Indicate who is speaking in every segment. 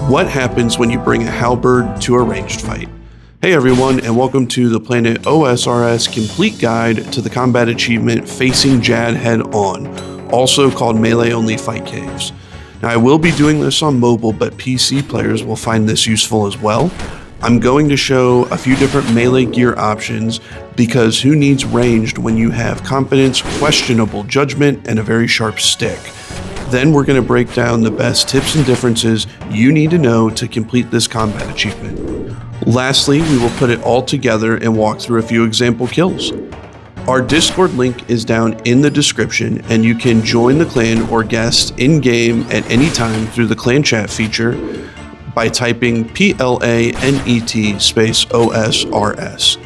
Speaker 1: What happens when you bring a Halberd to a ranged fight? Hey everyone, and welcome to the Planet OSRS Complete Guide to the Combat Achievement Facing JAD Head On, also called Melee Only Fight Caves. Now I will be doing this on mobile, but PC players will find this useful as well. I'm going to show a few different melee gear options because who needs ranged when you have competence, questionable judgment, and a very sharp stick? Then we're going to break down the best tips and differences you need to know to complete this combat achievement. Lastly, we will put it all together and walk through a few example kills. Our Discord link is down in the description, and you can join the clan or guest in-game at any time through the clan chat feature by typing PLANET space OSRS.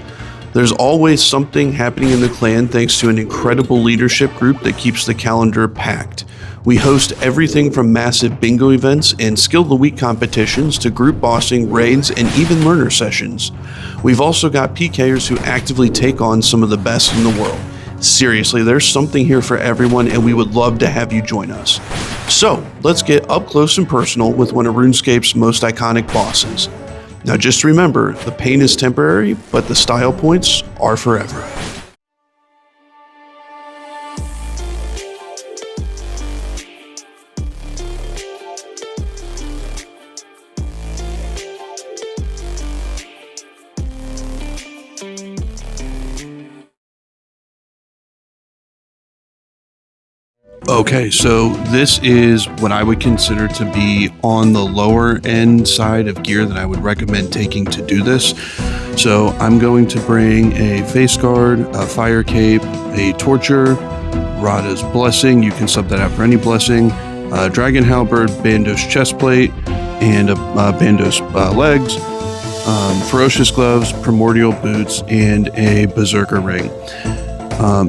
Speaker 1: There's always something happening in the clan thanks to an incredible leadership group that keeps the calendar packed. We host everything from massive bingo events and skill of the week competitions to group bossing, raids, and even learner sessions. We've also got PKers who actively take on some of the best in the world. Seriously, there's something here for everyone, and we would love to have you join us. So, let's get up close and personal with one of RuneScape's most iconic bosses. Now just remember, the pain is temporary, but the style points are forever. Okay, so this is what I would consider to be on the lower end side of gear that I would recommend taking to do this. So I'm going to bring a face guard, a fire cape, a torture, Rada's blessing, you can sub that out for any blessing, dragon halberd, Bandos chest plate, and Bandos legs, ferocious gloves, primordial boots, and a berserker ring.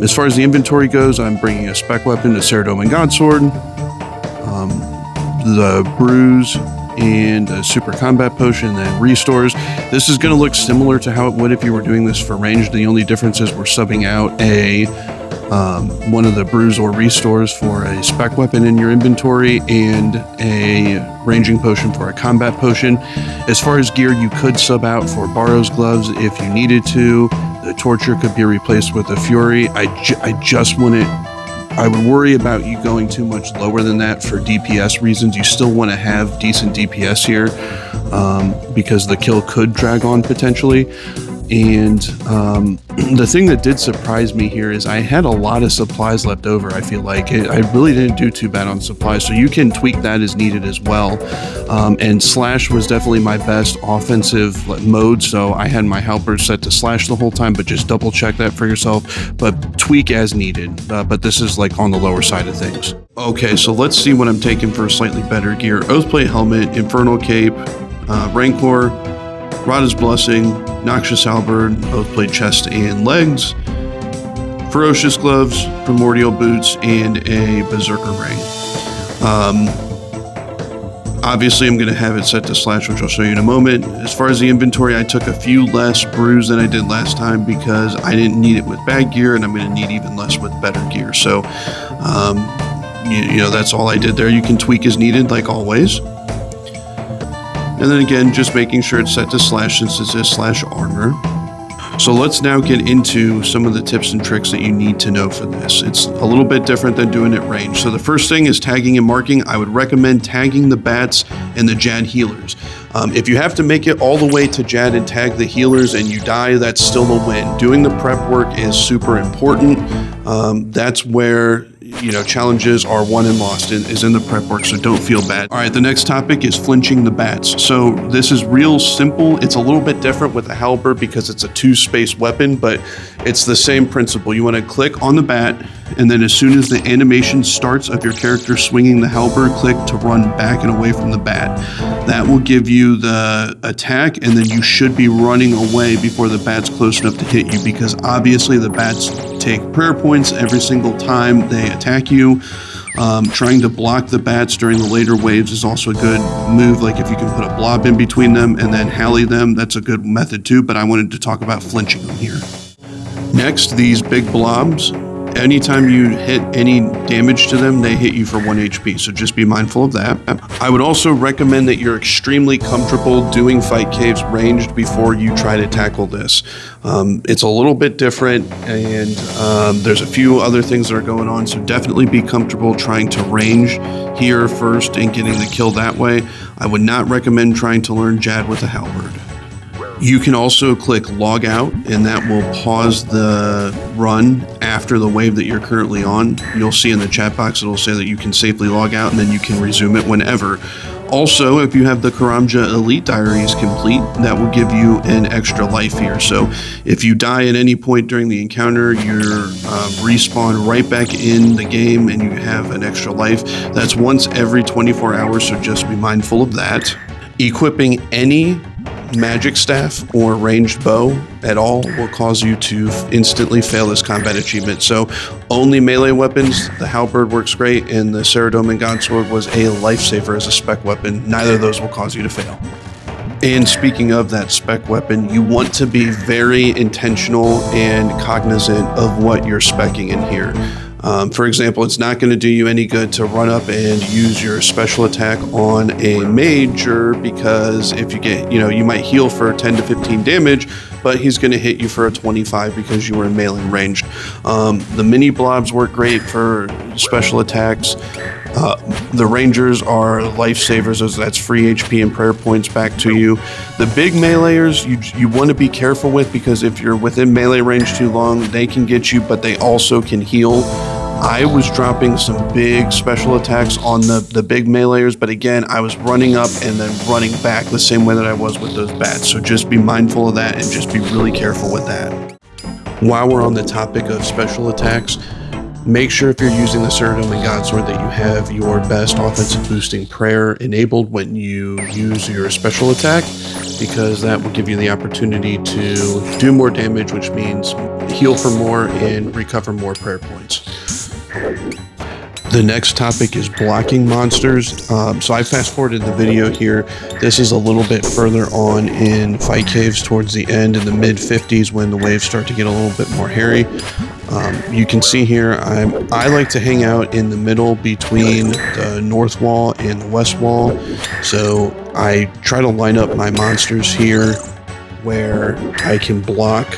Speaker 1: As far as the inventory goes, I'm bringing a spec weapon, a Ceridome Godsword, the bruise, and a super combat potion, and then restores. This is going to look similar to how it would if you were doing this for ranged. The only difference is we're subbing out one of the brews or restores for a spec weapon in your inventory and a ranging potion for a combat potion. As far as gear, you could sub out for Barrow's gloves if you needed to. The torture could be replaced with a fury. I would worry about you going too much lower than that for DPS reasons. You still want to have decent DPS here because the kill could drag on potentially. And the thing that did surprise me here is I had a lot of supplies left over. I feel like I really didn't do too bad on supplies, so you can tweak that as needed as well. And slash was definitely my best offensive mode, so I had my Halberd set to slash the whole time, but just double check that for yourself, but tweak as needed. But this is like on the lower side of things. Okay, so let's see what I'm taking for slightly better gear. Oathplate helmet, Infernal cape, Rancor, Rada's blessing, Noxious Halberd, Oathplate chest and legs, ferocious gloves, primordial boots, and a berserker ring. Obviously I'm going to have it set to slash, which I'll show you in a moment. As far as the inventory, I took a few less brews than I did last time because I didn't need it with bad gear, and I'm going to need even less with better gear. So, you know, that's all I did there. You can tweak as needed, like always. And then again, just making sure it's set to slash since this is slash armor. So let's now get into some of the tips and tricks that you need to know for this. It's a little bit different than doing it range. So the first thing is tagging and marking. I would recommend tagging the bats and the JAD healers. If you have to make it all the way to JAD and tag the healers and you die, that's still a win. Doing the prep work is super important. That's where challenges are won and lost is in the prep work, so don't feel bad. All right, the next topic is flinching the bats. So this is real simple. It's a little bit different with the Halberd because it's a 2-space weapon, but it's the same principle. You want to click on the bat, and then as soon as the animation starts of your character swinging the Halberd, click to run back and away from the bat. That will give you the attack, and then you should be running away before the bat's close enough to hit you, because obviously the bats take prayer points every single time they attack you. Trying to block the bats during the later waves is also a good move. Like if you can put a blob in between them and then hally them, that's a good method too, but I wanted to talk about flinching them here. Next, these big blobs anytime you hit any damage to them, they hit you for 1 HP, so just be mindful of that. I would also recommend that you're extremely comfortable doing fight caves ranged before you try to tackle this. It's a little bit different, and there's a few other things that are going on, so definitely be comfortable trying to range here first and getting the kill that way. I would not recommend trying to learn JAD with a Halberd. You can also click log out, and that will pause the run after the wave that you're currently on. You'll see in the chat box, it'll say that you can safely log out and then you can resume it whenever. Also, if you have the Karamja Elite Diaries complete, that will give you an extra life here. So if you die at any point during the encounter, you're respawn right back in the game and you have an extra life. That's once every 24 hours, so just be mindful of that. Equipping any magic staff or ranged bow at all will cause you to instantly fail this combat achievement. So only melee weapons, the Halberd works great, and the Saradomin Godsword was a lifesaver as a spec weapon. Neither of those will cause you to fail. And speaking of that spec weapon, you want to be very intentional and cognizant of what you're speccing in here. For example, it's not going to do you any good to run up and use your special attack on a major, because if you get, you might heal for 10 to 15 damage, but he's going to hit you for a 25 because you were in melee ranged. The mini blobs work great for special attacks. The rangers are lifesavers, as that's free HP and prayer points back to you. The big meleeers you want to be careful with, because if you're within melee range too long, they can get you, but they also can heal. I was dropping some big special attacks on the big meleeers, but again, I was running up and then running back the same way that I was with those bats. So just be mindful of that and just be really careful with that. While we're on the topic of special attacks, make sure if you're using the Saradomin Godsword that you have your best offensive boosting prayer enabled when you use your special attack, because that will give you the opportunity to do more damage, which means heal for more and recover more prayer points. The next topic is blocking monsters. So I fast forwarded the video here. This is a little bit further on in fight caves towards the end, in the mid 50s, when the waves start to get a little bit more hairy. You can see here, I like to hang out in the middle between the north wall and the west wall. So I try to line up my monsters here where I can block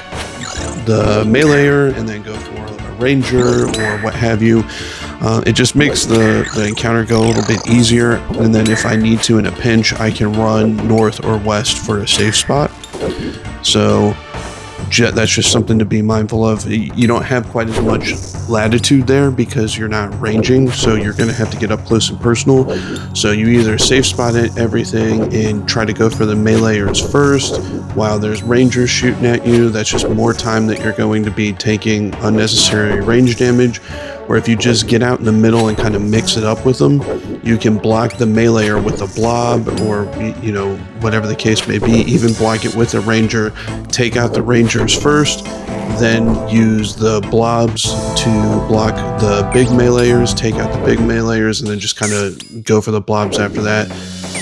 Speaker 1: the meleeer and then go for a ranger or what have you. It just makes the encounter go a little bit easier, and then if I need to in a pinch, I can run north or west for a safe spot. So that's just something to be mindful of. You don't have quite as much latitude there because you're not ranging, so you're going to have to get up close and personal. So you either safe spot everything and try to go for the meleeers first while there's rangers shooting at you. That's just more time that you're going to be taking unnecessary range damage. Or if you just get out in the middle and kind of mix it up with them, you can block the meleeer with a blob, or whatever the case may be, even block it with a ranger. Take out the rangers first, then use the blobs to block the big meleeers, take out the big meleeers, and then just kind of go for the blobs after that.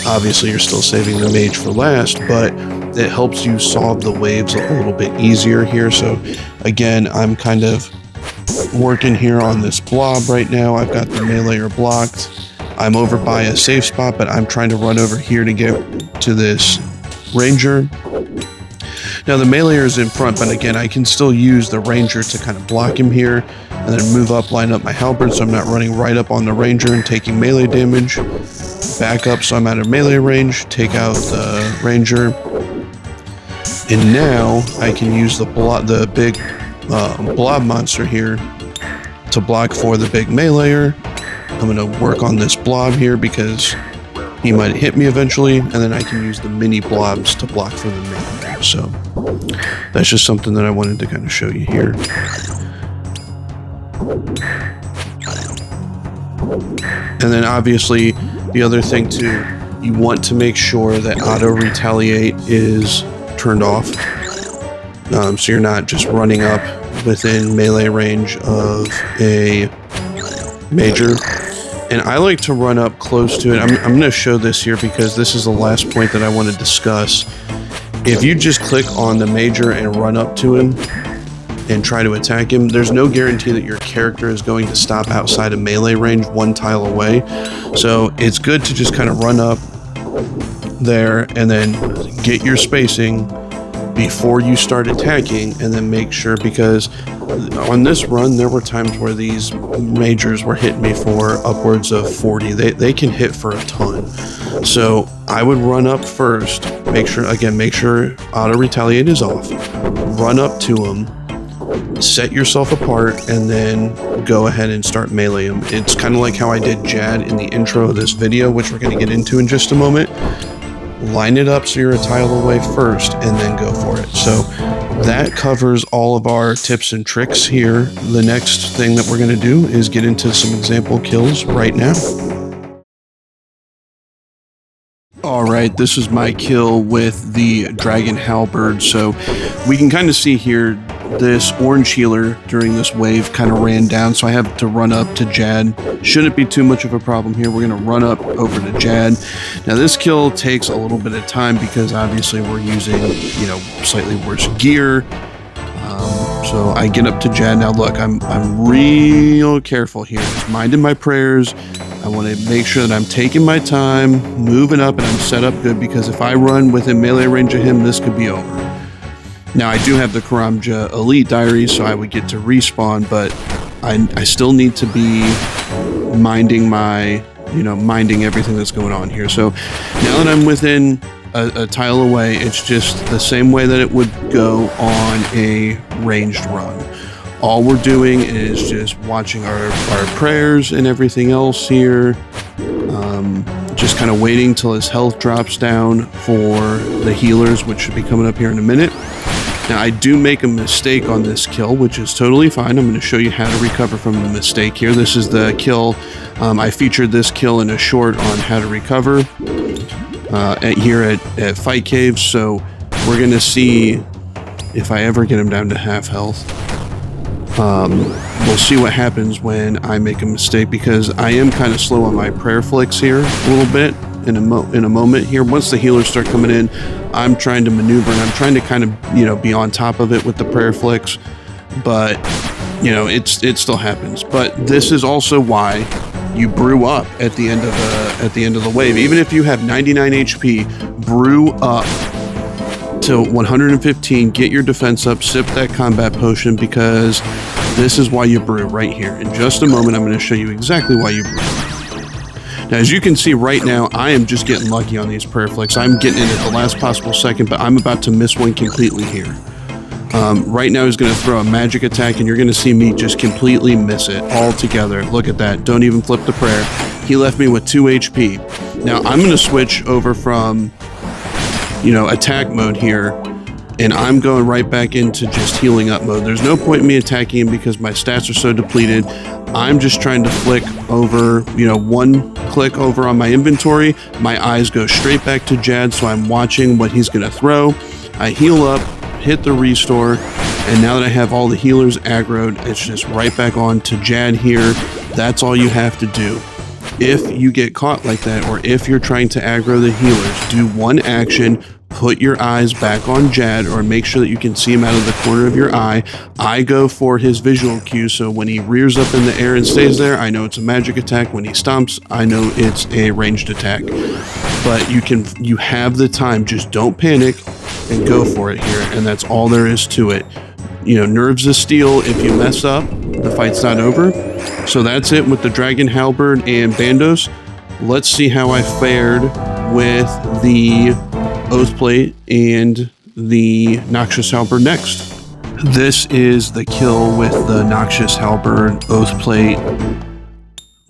Speaker 1: Obviously, you're still saving the mage for last, but it helps you solve the waves a little bit easier here. So again, I'm kind of working here on this blob right now. I've got the meleeer blocked. I'm over by a safe spot, but I'm trying to run over here to get to this ranger. Now the meleeer is in front, but again, I can still use the ranger to kind of block him here, and then move up, line up my halberd so I'm not running right up on the ranger and taking melee damage. Back up so I'm out of melee range, take out the ranger, and now I can use the big blob monster here to block for the big meleeer. I'm going to work on this blob here because he might hit me eventually, and then I can use the mini blobs to block for the meleeer. So that's just something that I wanted to kind of show you here. And then obviously the other thing too, you want to make sure that auto retaliate is turned off. So you're not just running up within melee range of a major. And I like to run up close to it. I'm going to show this here because this is the last point that I want to discuss. If you just click on the major and run up to him, and try to attack him, there's no guarantee that your character is going to stop outside of melee range 1 tile away. So it's good to just kind of run up there and then get your spacing before you start attacking, and then make sure, because on this run there were times where these majors were hitting me for upwards of 40. They can hit for a ton. So I would run up first, make sure auto retaliate is off, run up to them, set yourself apart, and then go ahead and start melee them. It's kind of like how I did JAD in the intro of this video, which we're going to get into in just a moment. Line it up so you're a tile away first, and then go for it. So that covers all of our tips and tricks here. The next thing that we're going to do is get into some example kills right now. Alright, this is my kill with the Dragon Halberd. So we can kind of see here this orange healer during this wave kind of ran down, so I have to run up to JAD. Shouldn't be too much of a problem here. We're going to run up over to JAD. Now this kill takes a little bit of time because obviously we're using, you know, slightly worse gear. So I get up to JAD. Now look, I'm real careful here, just minding my prayers. I want to make sure that I'm taking my time, moving up, and I'm set up good, because if I run within melee range of him, this could be over. Now I do have the Karamja Elite Diary, so I would get to respawn, but I still need to be minding minding everything that's going on here. So now that I'm within a tile away, it's just the same way that it would go on a ranged run. All we're doing is just watching our prayers and everything else here. Just kind of waiting till his health drops down for the healers, which should be coming up here in a minute. Now I do make a mistake on this kill, which is totally fine. I'm going to show you how to recover from the mistake here. This is the kill. I featured this kill in a short on how to recover here at Fight Caves. So we're going to see if I ever get him down to half health. We'll see what happens when I make a mistake, because I am kind of slow on my prayer flicks here a little bit in a moment here. Once the healers start coming in, I'm trying to maneuver, and I'm trying to kind of, you know, be on top of it with the prayer flicks, but you know, it still happens. But this is also why you brew up at the end of the wave. Even if you have 99 HP, brew up to 115, get your defense up, sip that combat potion, because this is why you brew right here. In just a moment, I'm going to show you exactly why you brew. Now, as you can see right now, I am just getting lucky on these prayer flicks. I'm getting in at the last possible second, but I'm about to miss one completely here. Right now, he's going to throw a magic attack, and you're going to see me just completely miss it altogether. Look at that. Don't even flip the prayer. He left me with 2 HP. Now, I'm going to switch over from, you know, attack mode here, and I'm going right back into just healing up mode. There's no point in me attacking him because my stats are so depleted. I'm just trying to flick over, you know, one click over on my inventory. My eyes go straight back to JAD, so I'm watching what he's going to throw. I heal up, hit the restore, and now that I have all the healers aggroed, it's just right back on to JAD here. That's all you have to do. If you get caught like that, or if you're trying to aggro the healers, do one action, put your eyes back on JAD, or make sure that you can see him out of the corner of your eye. I go for his visual cue, so when he rears up in the air and stays there, I know it's a magic attack. When he stomps, I know it's a ranged attack. But you have the time, just don't panic and go for it here, and that's all there is to it. You know, nerves of steel. If you mess up, the fight's not over. So that's it with the Dragon Halberd and Bandos. Let's see how I fared with the Oathplate and the Noxious Halberd next. This is the kill with the Noxious Halberd, Oathplate,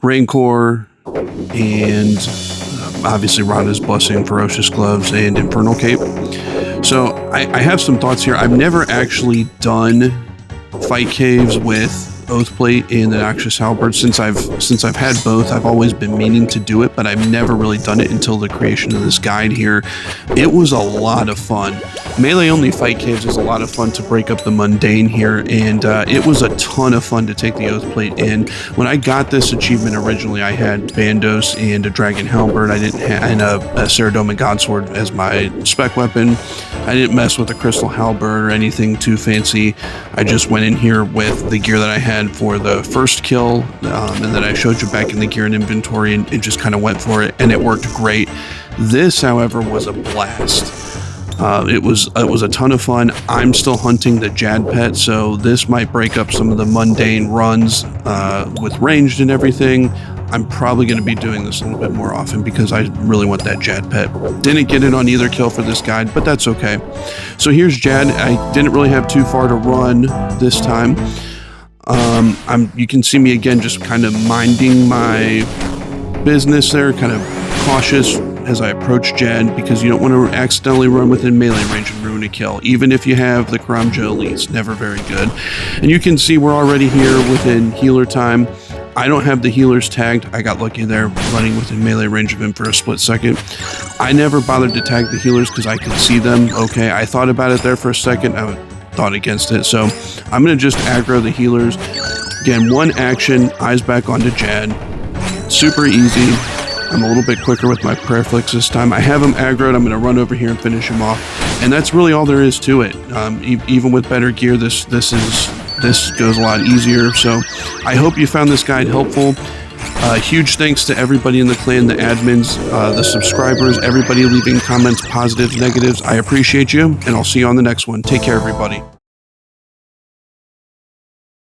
Speaker 1: Rancor, and obviously Rhonda's Blessing, Ferocious Gloves, and Infernal Cape. So I have some thoughts here. I've never actually done Fight Caves with Oathplate and the Noxious Halberd. Since I've had both, I've always been meaning to do it, but I've never really done it until the creation of this guide here. It was a lot of fun. Melee only Fight Caves is a lot of fun to break up the mundane here, and it was a ton of fun to take the Oathplate in. When I got this achievement originally, I had Bandos and a Dragon Halberd. I didn't have a Saradomin Godsword as my spec weapon. I didn't mess with the crystal halberd or anything too fancy. I just went in here with the gear that I had for the first kill, and then I showed you back in the gear and inventory, and just kind of went for it, and it worked great. This, however, was a blast. It was a ton of fun. I'm still hunting the JAD pet, so this might break up some of the mundane runs with ranged and everything. I'm probably going to be doing this a little bit more often because I really want that JAD pet. Didn't get it on either kill for this guide, but that's okay. So here's JAD. I didn't really have too far to run this time. You can see me again just kind of minding my business there, kind of cautious as I approach JAD, because you don't want to accidentally run within melee range and ruin a kill, even if you have the Karamja Elites. Never very good. And you can see we're already here within healer time. I don't have the healers tagged. I got lucky there, running within melee range of him for a split second. I never bothered to tag the healers because I could see them. Okay, I thought about it there for a second. I thought against it. So I'm going to just aggro the healers. Again, one action, eyes back onto JAD. Super easy. I'm a little bit quicker with my prayer flicks this time. I have him aggroed. I'm going to run over here and finish him off. And that's really all there is to it. Even with better gear, this goes a lot easier. So I hope you found this guide helpful. Huge thanks to everybody in the clan, the admins, the subscribers, everybody leaving comments, positives, negatives. I appreciate you, and I'll see you on the next one. Take care, everybody.